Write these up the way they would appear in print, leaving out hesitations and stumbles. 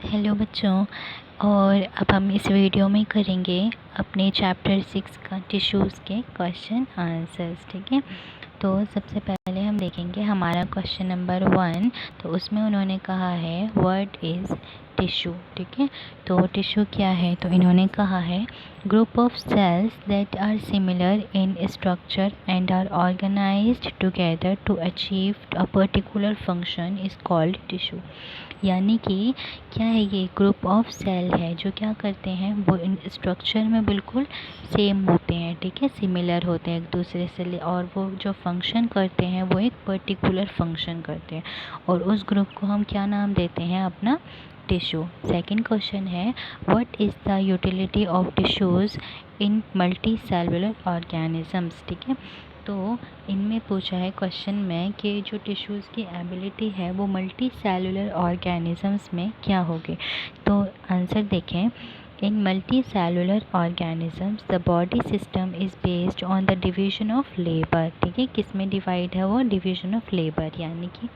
Hello बच्चों। और अब हम इस वीडियो में करेंगे अपने चैप्टर 6 का टिश्यूज़ के क्वेश्चन आंसर्स। ठीक है, तो सबसे पहले हम देखेंगे हमारा क्वेश्चन नंबर 1। तो उसमें उन्होंने कहा है व्हाट इज़ टिश्यू। ठीक है, तो टिश्यू क्या है? तो इन्होंने कहा है group of cells that are similar in structure and are organised together to achieve a particular function is called tissue. यानी कि क्या है, ये ग्रुप ऑफ सेल है जो क्या करते हैं, वो इन स्ट्रक्चर में बिल्कुल सेम होते हैं। ठीक है, सिमिलर होते हैं एक दूसरे से, और वो जो फंक्शन करते हैं वो एक पर्टिकुलर फंक्शन करते हैं, और उस ग्रुप को हम क्या नाम देते हैं अपना? टिश्यू। सेकंड क्वेश्चन है what is the utility of tissues in multicellular organisms. ठीक है, तो इनमें पूछा है क्वेश्चन में कि जो टिश्यूज़ की एबिलिटी है वो मल्टी सेलुलर ऑर्गेनिजम्स में क्या होगी। तो आंसर देखें, in multicellular organisms the body system is based on the division of labour. ठीक है, किस में डिवाइड है वो? Division of labour. यानी कि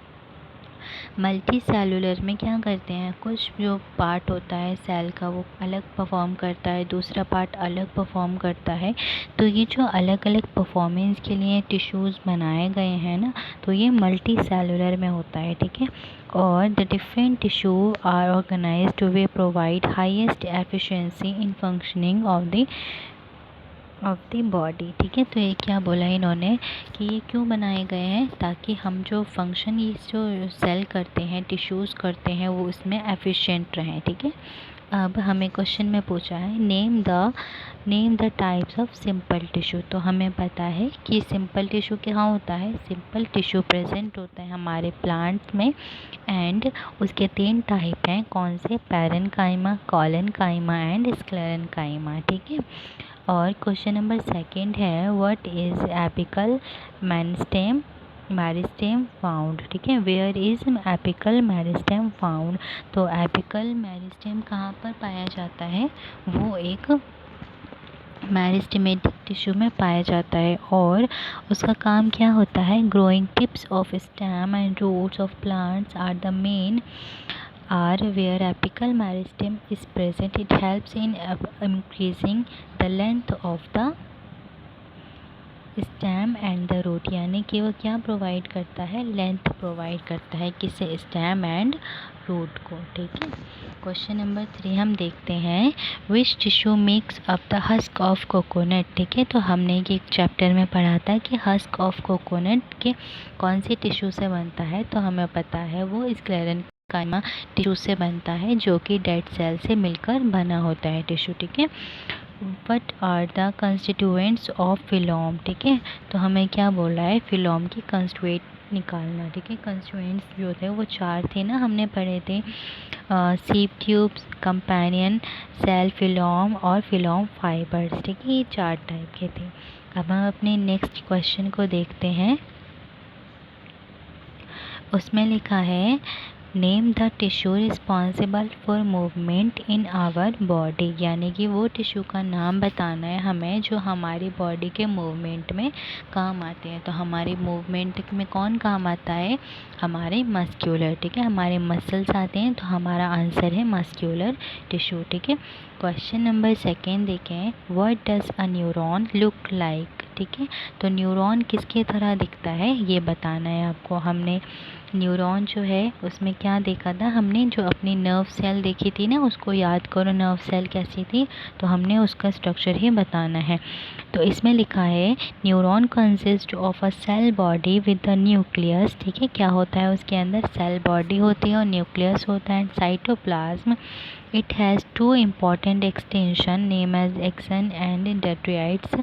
मल्टी सेलुलर में क्या करते हैं, कुछ जो पार्ट होता है सेल का वो अलग परफॉर्म करता है, दूसरा पार्ट अलग परफॉर्म करता है। तो ये जो अलग अलग परफॉर्मेंस के लिए टिश्यूज़ बनाए गए हैं ना, तो ये मल्टी सेलुलर में होता है। ठीक है, और the different tissue are organised to way provide highest efficiency in functioning of the body. ठीक है, तो ये क्या बोला इन्होंने कि ये क्यों बनाए गए हैं, ताकि हम जो फंक्शन ये जो सेल करते हैं, टिश्यूज़ करते हैं, वो उसमें एफिशिएंट रहें। ठीक है, अब हमें क्वेश्चन में पूछा है name the types of simple tissue. तो हमें पता है कि सिंपल टिश्यू क्या होता है। सिंपल टिश्यू प्रेजेंट होता है हमारे प्लांट में, एंड उसके 3 टाइप हैं। कौन से? Parenchyma, collenchyma and sclerenchyma. ठीक है, और क्वेश्चन नंबर 2 है what is apical meristem found. ठीक है, where is apical meristem found. तो एपिकल मेरिस्टेम कहाँ पर पाया जाता है? वो एक मेरिस्टेमेटिक टिश्यू में पाया जाता है, और उसका काम क्या होता है? Growing tips of stem and roots of plants are the main are where apical meristem is present. It helps in increasing the length of the stem and the root. यानी कि वो क्या प्रोवाइड करता है? लेंथ प्रोवाइड करता है, किसे? Stem and root को। ठीक है, क्वेश्चन नंबर 3 हम देखते हैं which tissue makes up the husk of coconut. ठीक है, तो हमने ये एक चैप्टर में पढ़ा था कि हस्क ऑफ कोकोनट के कौन सी टिश्यू से बनता है। तो हमें पता है वो स्क्लेरेन्काइमा टिश्यू से बनता है, जो कि डेड सेल से मिलकर बना होता है टिश्यू। ठीक है, what are the constituents of phloem. ठीक है, तो हमें क्या बोल रहा है? फिलोम की कंस्टिट्यूएंट निकालना। ठीक है, कंस्टिट्यूएंट्स जो थे वो 4 थे ना, हमने पढ़े थे सीप ट्यूब्स, कंपेनियन सेल, फिलोम और फिलोम फाइबर्स। ठीक है, ये 4 टाइप के थे। अब हम अपने नेक्स्ट क्वेश्चन को देखते हैं। उसमें लिखा है name the tissue responsible for movement in our body. यानी कि वो टिश्यू का नाम बताना है हमें जो हमारी बॉडी के मूवमेंट में काम आते हैं। तो हमारी मूवमेंट में कौन काम आता है? हमारे मस्क्यूलर। ठीक है, हमारे मसल्स आते हैं, तो हमारा आंसर है मस्क्यूलर टिश्यू। ठीक है, क्वेश्चन नंबर 2 देखें what does a neuron look like. ठीक है, तो न्यूरॉन किसकी तरह दिखता है ये बताना है आपको। हमने न्यूरॉन जो है उसमें क्या देखा था हमने? जो अपनी नर्व सेल देखी थी ना, उसको याद करो, नर्व सेल कैसी थी, तो हमने उसका स्ट्रक्चर ही बताना है। तो इसमें लिखा है neuron consist of a cell body with the nucleus. ठीक है, क्या होता है उसके अंदर? सेल बॉडी होती है और न्यूक्लियस होता है, cytoplasm. It has 2 important extension name as axon and dendrites.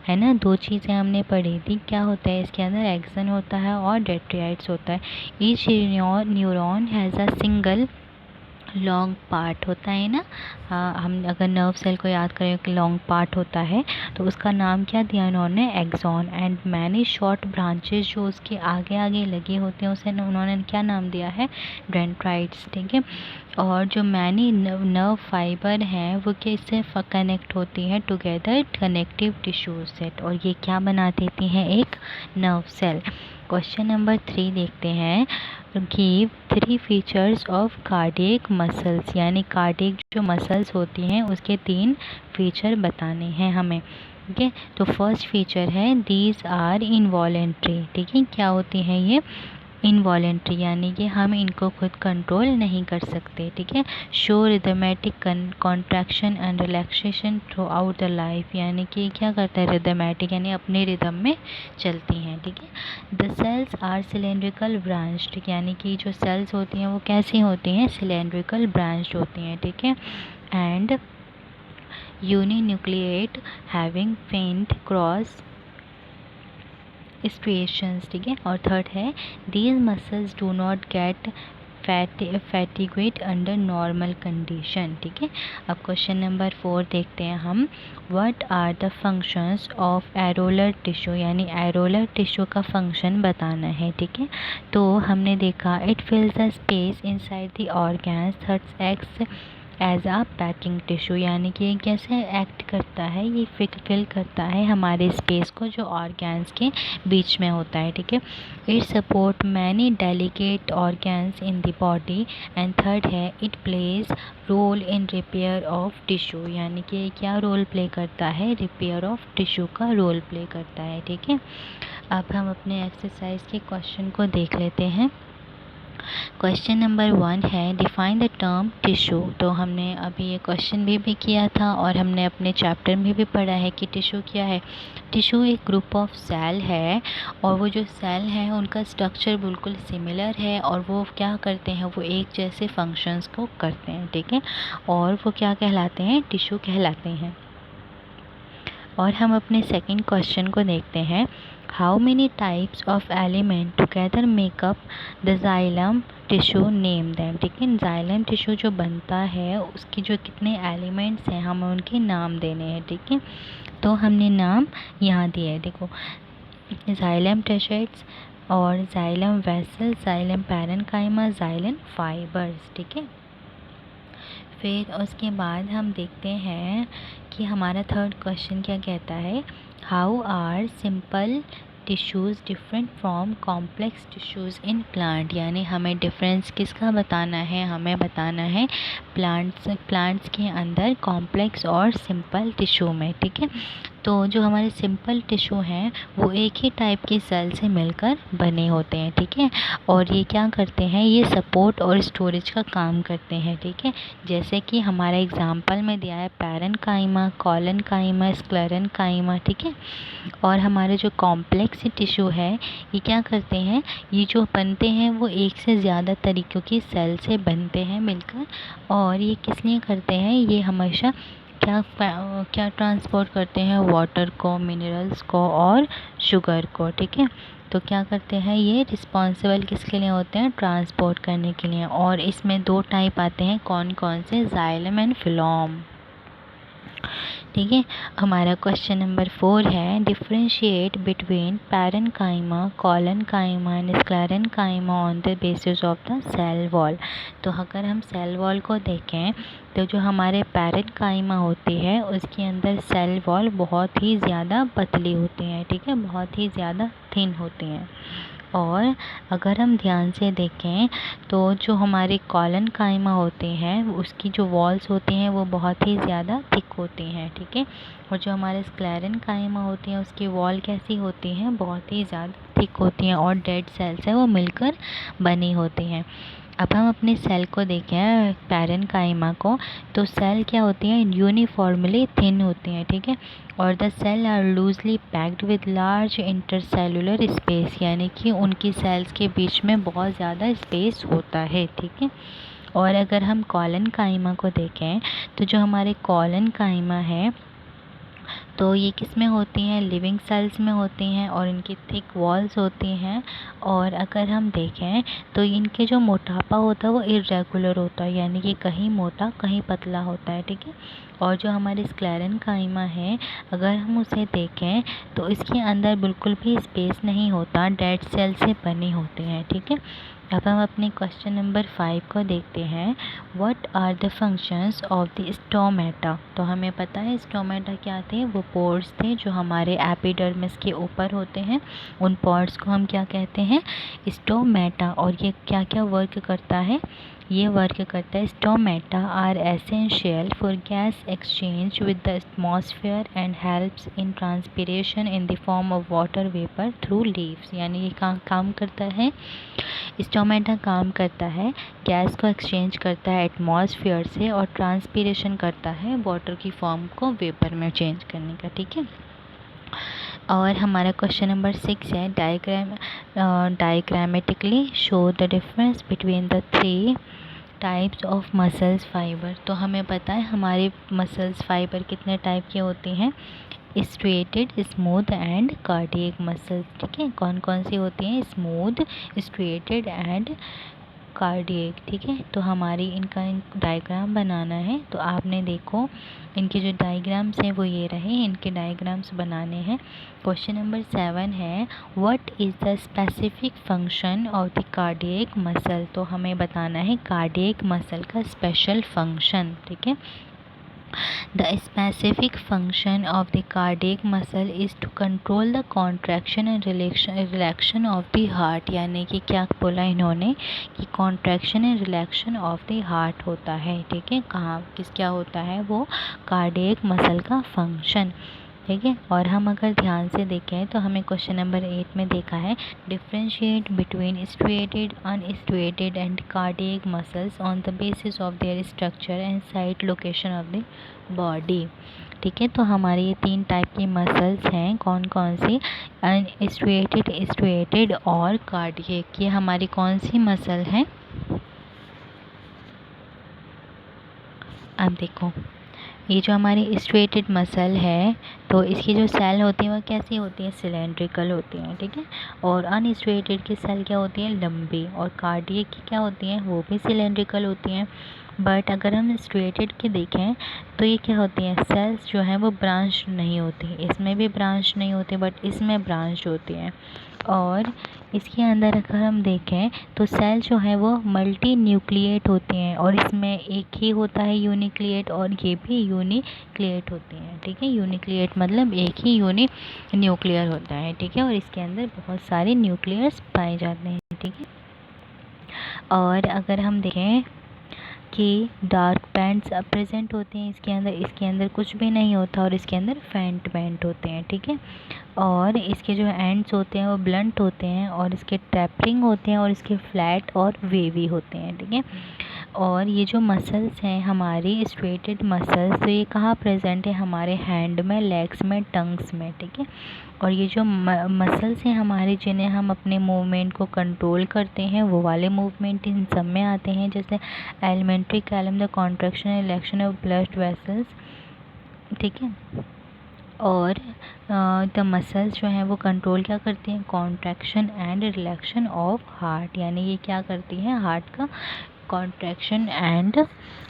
है ना, 2 चीज़ें हमने पढ़ी थी। क्या होता है इसके अंदर? एक्सन होता है और डेट्रियाइड्स होता है। Each neuron has a single long part होता है ना। हाँ, हम अगर नर्व सेल को याद करें कि लॉन्ग पार्ट होता है, तो उसका नाम क्या दिया उन्होंने? Axon. And many short branches जो उसके आगे आगे लगे होते हैं उसे उन्होंने क्या नाम दिया है? डेंड्राइट्स। ठीक है, और जो मैनी नर्व फाइबर हैं वो किससे कनेक्ट होती हैं टुगेदर कनेक्टिव टिश्यू सेट, और ये क्या बना देती हैं एक नर्व सेल। क्वेश्चन नंबर 3 देखते हैं। Give 3 features of cardiac muscles, यानी कार्डियक जो मसल्स होती हैं उसके 3 फीचर बताने हैं हमें। ठीक है, तो फर्स्ट फीचर है दीज आर इनवॉलेंट्री। ठीक है, क्या होती हैं ये इनवॉलेंट्री, यानी कि हम इनको खुद कंट्रोल नहीं कर सकते। ठीक है, show rhythmic contraction and relaxation through out the life, यानी कि क्या करता है रिदमेटिक, यानी अपने रिदम में चलती हैं। ठीक है, the cells are cylindrical branched, यानी कि जो सेल्स होती हैं वो कैसी होती हैं सिलेंड्रिकल ब्रांच्ड होती हैं। ठीक है, and uninucleate having faint cross striations. ठीक है, और थर्ड है these muscles do not get fatigued under normal condition. ठीक है, अब क्वेश्चन नंबर 4 देखते हैं हम। What are the functions of areolar tissue, यानी एरोलर टिश्यू का फंक्शन बताना है। ठीक है, तो हमने देखा it fills the space inside the organs, third acts as a packing tissue, यानी कि ये कैसे एक्ट करता है, ये फिल करता है हमारे स्पेस को जो ऑर्गन्स के बीच में होता है। ठीक है, it support many delicate organs in the body, and third है it plays role in repair of tissue, यानी कि क्या रोल प्ले करता है रिपेयर ऑफ टिश्यू का रोल प्ले करता है। ठीक है, अब हम अपने एक्सरसाइज के क्वेश्चन को देख लेते हैं। क्वेश्चन नंबर 1 है डिफाइन द टर्म टिश्यू। तो हमने अभी ये क्वेश्चन भी किया था और हमने अपने चैप्टर में भी पढ़ा है कि टिश्यू क्या है। टिश्यू एक ग्रुप ऑफ सेल है, और वो जो सेल है उनका स्ट्रक्चर बिल्कुल सिमिलर है, और वो क्या करते हैं वो एक जैसे फंक्शंस को करते हैं। ठीक है, और वो क्या कहलाते हैं टिश्यू कहलाते हैं। और हम अपने सेकंड क्वेश्चन को देखते हैं। How many types of element together makeup the xylem tissue name them. ठीक है, जाइलम टिश्यू जो बनता है उसकी जो कितने एलिमेंट्स हैं हमें उनके नाम देने हैं। ठीक है, तो हमने नाम यहाँ दिए है, देखो जाइलम टेशेट्स और xylem vessel, xylem parenchyma, xylem fibres. ठीक है, फिर उसके बाद हम देखते हैं कि हमारा थर्ड क्वेश्चन क्या कहता है। How are simple tissues different from complex tissues in plant, यानी हमें डिफरेंस किसका बताना है, हमें बताना है प्लांट्स के अंदर कॉम्प्लेक्स और सिंपल टिश्यू में। ठीक है, तो जो हमारे सिंपल टिश्यू हैं वो एक ही टाइप के सेल से मिलकर बने होते हैं। ठीक है, और ये क्या करते हैं, ये सपोर्ट और स्टोरेज का काम करते हैं। ठीक है, जैसे कि हमारा एग्जाम्पल में दिया है पैरेन्काइमा, कॉलनकाइमा, स्क्लेरेन्काइमा। ठीक है, और हमारे जो कॉम्प्लेक्स टिश्यू है ये क्या करते हैं, ये जो बनते हैं वो एक से ज़्यादा तरीक़ों की सेल से बनते हैं मिलकर, और ये किस लिए करते हैं, ये हमेशा क्या ट्रांसपोर्ट करते हैं, वाटर को, मिनरल्स को और शुगर को। ठीक है, तो क्या करते हैं ये रिस्पॉन्सिबल किसके लिए होते हैं, ट्रांसपोर्ट करने के लिए। और इसमें 2 टाइप आते हैं, कौन कौन से, जाइलम एंड फिलोम। ठीक है, हमारा क्वेश्चन नंबर 4 है differentiate between parenchyma, collenchyma and sclerenchyma on the basis of the cell wall. तो अगर हम सेल वॉल को देखें तो जो हमारे पैरेन्काइमा होती है उसके अंदर सेल वॉल बहुत ही ज़्यादा पतली होती हैं। ठीक है, बहुत ही ज़्यादा थिन होती हैं। और अगर हम ध्यान से देखें तो जो हमारे कॉलनकाइमा होते हैं उसकी जो वॉल्स होती हैं वो बहुत ही ज़्यादा थिक होती हैं। ठीक है, और जो हमारे स्क्लेरेन्काइमा होती हैं उसकी वॉल कैसी होती हैं, बहुत ही ज़्यादा थिक होती हैं, और डेड सेल्स है वो मिलकर बनी होती हैं। अब हम अपने सेल को देखें पैरेन्काइमा को, तो सेल क्या होती हैं, यूनिफॉर्मली थिन होती हैं। ठीक है, और the cell are loosely packed with large intercellular space, यानी कि उनकी सेल्स के बीच में बहुत ज़्यादा स्पेस होता है। ठीक है, और अगर हम कॉलनकाइमा को देखें तो जो हमारे कॉलनकाइमा है तो ये किस में होती हैं, लिविंग सेल्स में होती हैं, और इनकी थिक वॉल्स होती हैं। और अगर हम देखें तो इनके जो मोटापा होता है वो इर्रेगुलर होता है, यानी कि कहीं मोटा कहीं पतला होता है। ठीक है, और जो हमारे स्क्लेरेन्काइमा है अगर हम उसे देखें तो इसके अंदर बिल्कुल भी स्पेस नहीं होता, डेड सेल से बनी होती हैं। ठीक है, अब हम अपने क्वेश्चन नंबर 5 को देखते हैं। What are the functions of the stomata. तो हमें पता है स्टोमेटा क्या थे, वो पोर्स थे जो हमारे एपिडर्मिस के ऊपर होते हैं। उन पोर्स को हम क्या कहते हैं, स्टोमेटा। और ये क्या क्या वर्क करता है, ये वर्क करता है, stomata are essential for gas exchange with the atmosphere and helps in transpiration in the form of water vapour through leaves. यानी ये काम करता है, स्टोमेटा काम करता है, गैस को एक्सचेंज करता है एटमॉस्फेयर से और ट्रांसपिरेशन करता है वाटर की फॉर्म को वेपर में चेंज करने का। ठीक है। और हमारा क्वेश्चन नंबर 6 है, diagrammatically show the difference between the 3 types of muscles fibre. तो हमें पता है हमारे मसल्स फाइबर कितने टाइप के होते हैं, striated, smooth and cardiac muscles. ठीक है, कौन कौन सी होती हैं, स्मूथ, स्ट्रेटेड एंड कार्डियक। ठीक है, तो हमारी इनका डायग्राम बनाना है। तो आपने देखो इनके जो डायग्राम्स हैं वो ये रहे, इनके डायग्राम्स बनाने हैं। क्वेश्चन नंबर 7 है, what is the specific function of the cardiac muscle. तो हमें बताना है कार्डियक मसल का स्पेशल फंक्शन। ठीक है, the specific function of the cardiac muscle is to control the contraction and relaxation of the heart। यानी कि क्या बोला इन्होंने कि contraction and relaxation of the heart होता है। ठीक है, कहाँ क्या होता है वो cardiac muscle का function। ठीक है, और हम अगर ध्यान से देखें तो हमें क्वेश्चन नंबर 8 में देखा है, differentiate between striated, unstriated and cardiac muscles on the basis of their structure and site location of the body. ठीक है, तो हमारे ये 3 टाइप की मसल्स हैं, कौन कौन सी, अनस्ट्रेटेड, स्ट्रेटेड और कार्डियक। ये हमारी कौन सी मसल हैं, अब देखो ये जो हमारी स्ट्रेटेड मसल है तो इसकी जो सेल होती है वो कैसी होती है, सिलेंड्रिकल होती हैं। ठीक है, और अनस्ट्रेटेड की सेल क्या होती है, लंबी, और कार्डियक की क्या होती हैं, वो भी सिलेंड्रिकल होती हैं। बट अगर हम स्ट्रेटेड की देखें तो ये क्या होती हैं, सेल्स जो हैं वो ब्रांच नहीं होती, इसमें भी ब्रांच नहीं होती बट इसमें ब्रांच होती हैं। और इसके अंदर अगर हम देखें तो सेल जो है वो मल्टी न्यूक्लिएट होती हैं, और इसमें एक ही होता है यूनिक्लिएट, और ये भी यूनिक्लिएट होती हैं। ठीक है, यूनिक्लिएट मतलब एक ही यूनि न्यूक्लियर होता है। ठीक है, और इसके अंदर बहुत सारे न्यूक्लियर्स पाए जाते हैं। ठीक है, और अगर हम देखें कि डार्क बैंड्स प्रेजेंट होते हैं इसके अंदर कुछ भी नहीं होता, और इसके अंदर फेंट बैंड होते हैं। ठीक है, और इसके जो एंड्स होते हैं वो ब्लंट होते हैं, और इसके टैपरिंग होते हैं, और इसके फ्लैट और वेवी होते हैं। ठीक है, और ये जो मसल्स हैं हमारी स्ट्रेटेड मसल्स, तो ये कहाँ प्रेजेंट है, हमारे हैंड में, लेग्स में, टंग्स में। ठीक है, और ये जो मसल्स हैं हमारे जिन्हें हम अपने मूवमेंट को कंट्रोल करते हैं वो वाले मूवमेंट इन सब में आते हैं, जैसे एलिमेंट्री कैलम, the contraction and relaxation of blood vessels. ठीक है, और द मसल्स जो हैं वो कंट्रोल क्या करती हैं, contraction and relaxation of heart. यानी ये क्या करती हैं, हार्ट का contraction and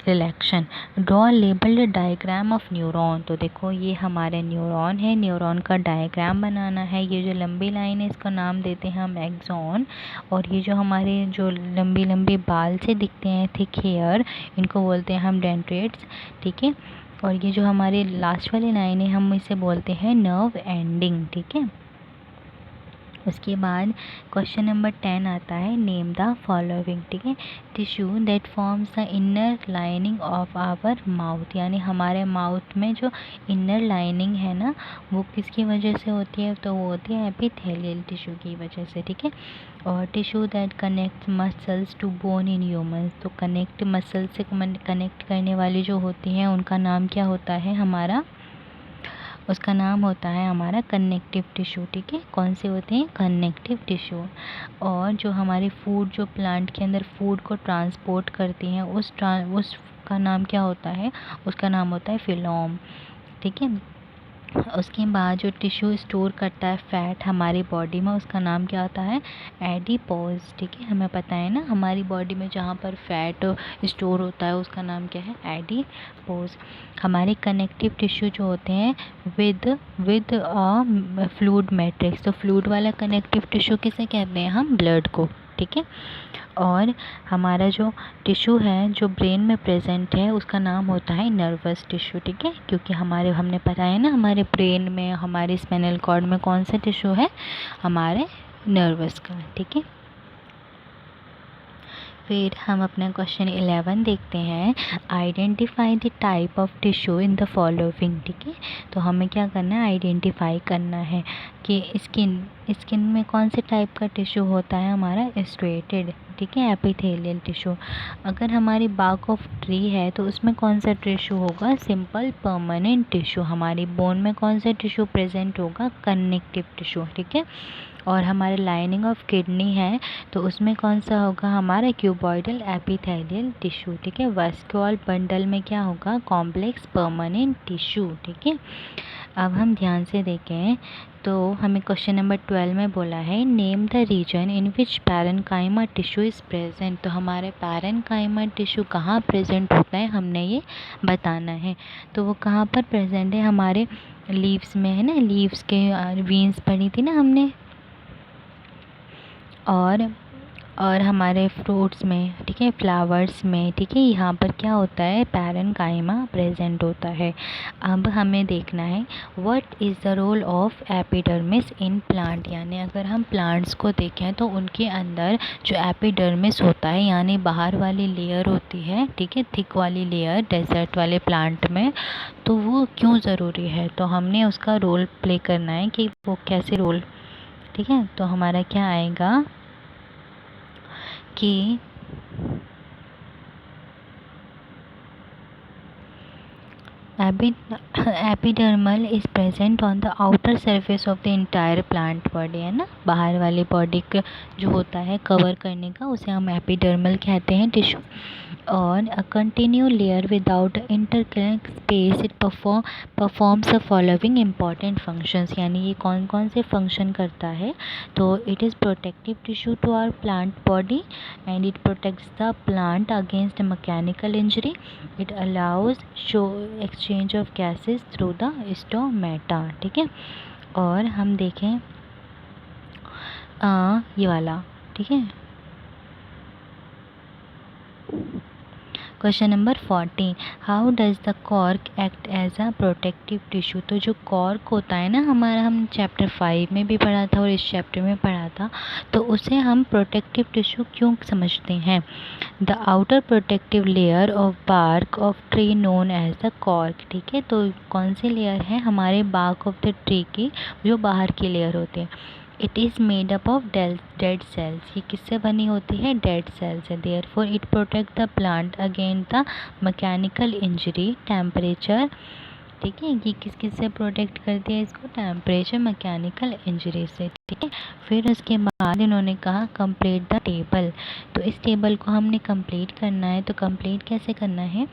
रिलैक्शन। Draw labelled diagram of neuron. तो देखो ये हमारे न्यूरॉन है, न्यूरॉन का डायग्राम बनाना है। ये जो लंबी लाइन है इसका नाम देते हैं हम एक्सॉन, और ये जो हमारे जो लंबी लंबी बाल से दिखते हैं थिक हेयर, इनको बोलते हैं हम डेंड्राइट्स। ठीक है, और ये जो हमारे लास्ट वाली लाइन है हम इसे बोलते हैं नर्व एंडिंग। ठीक है, उसके बाद क्वेश्चन नंबर 10 आता है, नेम द फॉलोइंग। ठीक है, tissue that forms the inner lining of our mouth. यानी हमारे माउथ में जो इनर लाइनिंग है ना वो किसकी वजह से होती है, तो वो होती है एपिथेलियल टिश्यू की वजह से। ठीक है, और tissue that connect muscles to bone in humans. तो कनेक्ट मसल से कनेक्ट करने वाली जो होती हैं उनका नाम क्या होता है हमारा, उसका नाम होता है हमारा कनेक्टिव टिश्यू। ठीक है, कौन से होते हैं, कनेक्टिव टिश्यू। और जो हमारे फूड, जो प्लांट के अंदर फूड को ट्रांसपोर्ट करती हैं उसका नाम क्या होता है, उसका नाम होता है फिलोम। ठीक है, उसके बाद जो टिश्यू स्टोर करता है फैट हमारी बॉडी में उसका नाम क्या होता है, एडिपोज। ठीक है, हमें पता है ना हमारी बॉडी में जहाँ पर फैट स्टोर होता है उसका नाम क्या है, एडिपोज। हमारे कनेक्टिव टिश्यू जो होते हैं विद फ्लूइड मैट्रिक्स। तो फ्लूइड वाला कनेक्टिव टिश्यू किसे कहते हैं हम, ब्लड को। ठीक है। और हमारा जो टिश्यू है जो ब्रेन में प्रेजेंट है उसका नाम होता है नर्वस टिश्यू, ठीक है। क्योंकि हमने पता है ना हमारे ब्रेन में, हमारे स्पाइनल कॉर्ड में कौन सा टिश्यू है, हमारे नर्वस का, ठीक है। फिर हम अपना क्वेश्चन 11 देखते हैं। Identify the type of tissue in the following, ठीक है। तो हमें क्या करना है, आइडेंटिफाई करना है कि स्किन में कौन से टाइप का टिश्यू होता है, हमारा स्ट्रेटेड, ठीक है, एपिथेलियल टिश्यू। अगर हमारी बार्क ऑफ ट्री है तो उसमें कौन सा टिश्यू होगा, सिंपल परमानेंट टिश्यू। हमारी बोन में कौन सा टिश्यू प्रेजेंट होगा, कनेक्टिव टिश्यू, ठीक है। और हमारे लाइनिंग ऑफ किडनी है तो उसमें कौन सा होगा, हमारा क्यूबॉइडल एपिथेलियल टिश्यू, ठीक है। वास्कुलर बंडल में क्या होगा, कॉम्प्लेक्स परमानेंट टिश्यू, ठीक है। अब हम ध्यान से देखें तो हमें क्वेश्चन नंबर 12 में बोला है name the region in which parenchyma tissue is present. तो हमारे पैरेन्काइमा टिश्यू कहाँ प्रेजेंट होता है, हमने ये बताना है। तो वो कहाँ पर प्रेजेंट है, हमारे लीव्स में है ना, लीव्स के वीन्स पढ़ी थी ना हमने, और हमारे फ्रूट्स में, ठीक है, फ्लावर्स में, ठीक है, यहाँ पर क्या होता है, पैरेन्काइमा प्रेजेंट होता है। अब हमें देखना है what is the role of epidermis in plant, यानी अगर हम प्लांट्स को देखें तो उनके अंदर जो एपिडर्मिस होता है यानी बाहर वाली लेयर होती है, ठीक है, थिक वाली लेयर डेजर्ट वाले प्लांट में, तो वो क्यों ज़रूरी है, तो हमने उसका रोल प्ले करना है कि वो कैसे रोल, ठीक है। तो हमारा क्या आएगा कि epidermal is present on the outer surface of the entire plant body, है ना, बाहर वाली बॉडी का जो होता है कवर करने का उसे हम एपिडर्मल कहते हैं टिश्यू। और a continue layer without interconnect space it performs the following important functions, यानी ये कौन कौन से फंक्शन करता है, तो it is protective tissue to our plant body and it protects the plant against mechanical injury, it allows show exchange of gases through the stomata, ठीक है। और हम देखें ये वाला, ठीक है, question number 14 how does the cork act as a protective tissue. तो जो कॉर्क होता है ना हमारा, हम चैप्टर 5 में भी पढ़ा था और इस चैप्टर में पढ़ा था, तो उसे हम प्रोटेक्टिव टिश्यू क्यों समझते हैं। The outer protective layer of bark of tree known as the cork, ठीक है। तो कौन सी लेयर है, हमारे बार्क ऑफ द ट्री की जो बाहर की लेयर होती है। It is made up of dead cells, ये किससे बनी होती है, डेड सेल्स है। Therefore it protect the plant against the mechanical injury, temperature, ठीक है। ये किस किस से प्रोटेक्ट करती है इसको, टेम्परेचर, मैकेनिकल इंजरी से, ठीक है। फिर उसके बाद इन्होंने कहा कंप्लीट द टेबल। तो इस टेबल को हमने कंप्लीट करना है, तो कंप्लीट कैसे करना है,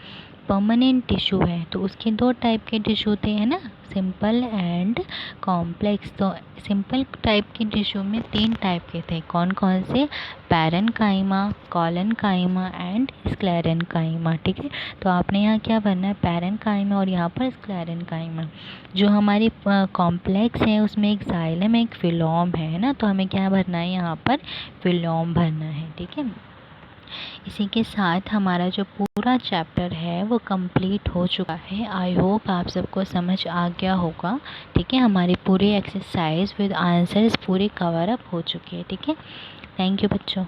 परमानेंट टिश्यू है तो उसके दो टाइप के टिश्यू थे, है ना, सिंपल एंड कॉम्प्लेक्स। तो सिंपल टाइप के टिश्यू में 3 टाइप के थे, कौन कौन से, पैरेन्काइमा, कॉलेन्काइमा एंड स्क्लेरेन्काइमा, ठीक है। तो आपने यहाँ क्या भरना है, पैरेन्काइमा और यहाँ पर स्क्लेरेन्काइमा। जो हमारी कॉम्प्लेक्स है उसमें एक जाइलम एक फिलोम है ना, तो हमें क्या भरना है, यहाँ पर फिलोम भरना है, ठीक है। इसी के साथ हमारा जो पूरा चैप्टर है वो कंप्लीट हो चुका है। आई होप आप सबको समझ आ गया होगा, ठीक है। हमारी पूरी एक्सरसाइज विद आंसर्स पूरे कवर अप हो चुके हैं, ठीक है। थैंक यू बच्चों।